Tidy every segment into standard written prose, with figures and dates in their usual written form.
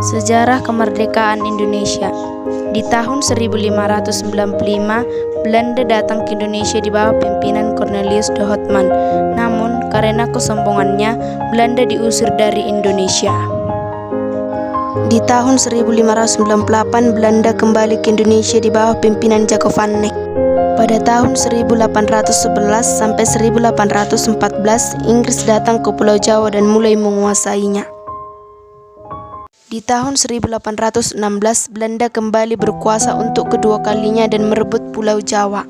Sejarah kemerdekaan Indonesia. Di tahun 1595, Belanda datang ke Indonesia di bawah pimpinan Cornelius de Houtman. Namun, karena kesombongannya, Belanda diusir dari Indonesia. Di tahun 1598, Belanda kembali ke Indonesia di bawah pimpinan Jacob van Eyck. Pada tahun 1811 sampai 1814, Inggris datang ke Pulau Jawa dan mulai menguasainya. Di tahun 1816, Belanda kembali berkuasa untuk kedua kalinya dan merebut Pulau Jawa.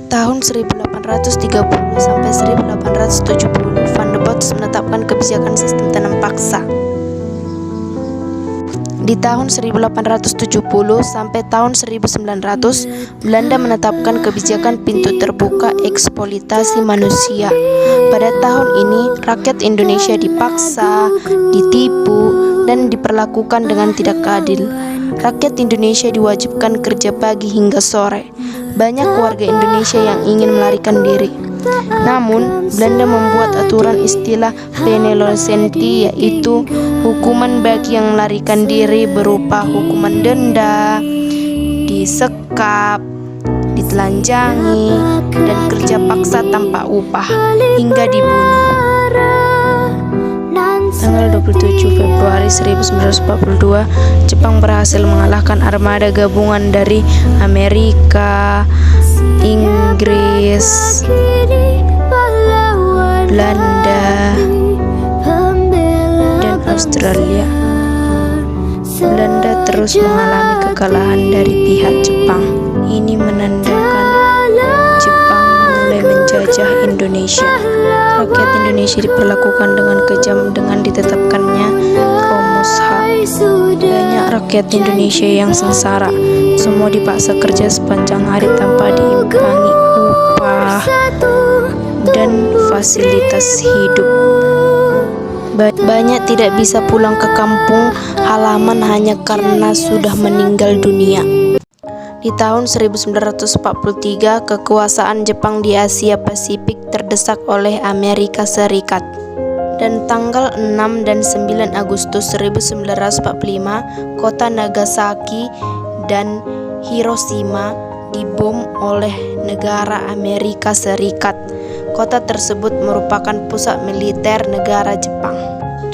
Tahun 1830 sampai 1870, Van der Botts menetapkan kebijakan sistem tanam paksa. Di tahun 1870 sampai tahun 1900, Belanda menetapkan kebijakan pintu terbuka eksploitasi manusia. Pada tahun ini, rakyat Indonesia dipaksa, ditipu, dan diperlakukan dengan tidak adil. Rakyat Indonesia diwajibkan kerja pagi hingga sore. Banyak warga Indonesia yang ingin melarikan diri. Namun, Belanda membuat aturan istilah penelocenti, yaitu hukuman bagi yang melarikan diri berupa hukuman denda, disekap, ditelanjangi, dan kerja paksa tanpa upah, hingga dibunuh. Tanggal 27 Februari 1942, Jepang berhasil mengalahkan armada gabungan dari Amerika, Inggris, Belanda, dan Australia. Belanda terus mengalami kekalahan dari pihak Jepang. Ini menandakan Jepang mulai menjajah Indonesia. Rakyat Indonesia diperlakukan dengan kejam dengan ditetapkannya Romusha. Banyak rakyat Indonesia yang sengsara. Semua dipaksa kerja sepanjang hari tanpa diimbangi upah dan fasilitas hidup. Banyak tidak bisa pulang ke kampung halaman hanya karena sudah meninggal dunia. Di tahun 1943, kekuasaan Jepang di Asia Pasifik terdesak oleh Amerika Serikat. Dan tanggal 6 dan 9 Agustus 1945, kota Nagasaki dan Hiroshima dibom oleh negara Amerika Serikat. Kota tersebut merupakan pusat militer negara Jepang.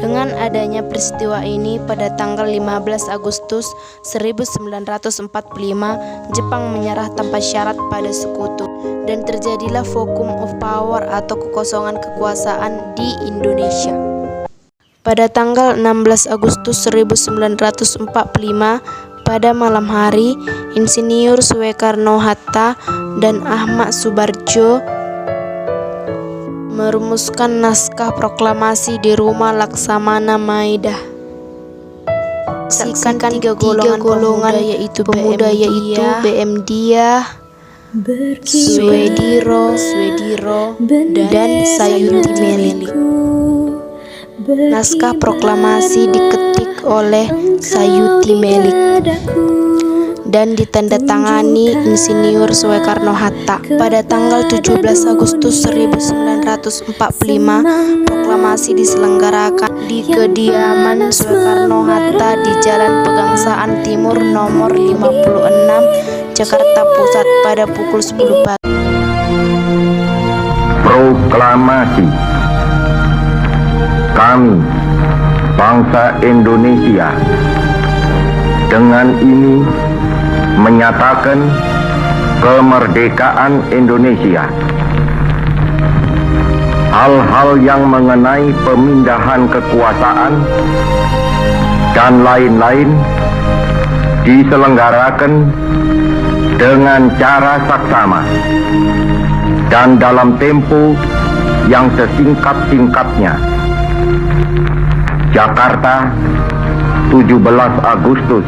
Dengan adanya peristiwa ini, pada tanggal 15 Agustus 1945, Jepang menyerah tanpa syarat pada sekutu, dan terjadilah vacuum of power atau kekosongan kekuasaan di Indonesia. Pada tanggal 16 Agustus 1945, pada malam hari, Insinyur Soekarno-Hatta dan Ahmad Subarjo merumuskan naskah proklamasi di Rumah Laksamana Maeda. Saksikan tiga golongan yaitu pemuda yaitu BM Dia, Swediro, dan Sayuti Melik. Naskah proklamasi diketik oleh Sayuti Melik dan ditandatangani Insinyur Soekarno-Hatta. Pada tanggal 17 Agustus 1945, proklamasi diselenggarakan di kediaman Soekarno-Hatta di Jalan Pegangsaan Timur nomor 56, Jakarta Pusat pada pukul 10 pagi. Proklamasi. Kami, bangsa Indonesia, dengan ini menyatakan kemerdekaan Indonesia. Hal-hal yang mengenai pemindahan kekuasaan dan lain-lain diselenggarakan dengan cara saksama dan dalam tempo yang sesingkat-singkatnya. Jakarta, 17 Agustus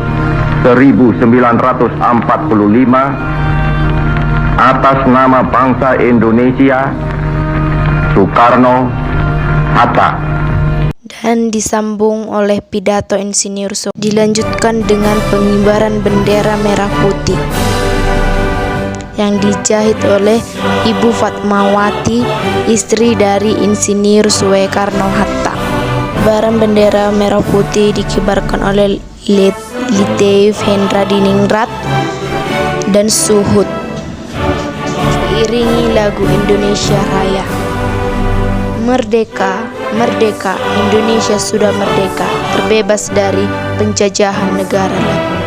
1945, atas nama bangsa Indonesia, Soekarno-Hatta. Dan disambung oleh pidato Insinyur Soekarno. Dilanjutkan dengan pengibaran bendera merah putih yang dijahit oleh Ibu Fatmawati, istri dari Insinyur Soekarno-Hatta. Pengibaran bendera merah putih dikibarkan oleh Litiev Hendra-Diningrat dan Suhut, diiringi lagu Indonesia Raya. Merdeka, merdeka, Indonesia sudah merdeka, terbebas dari penjajahan negara lain.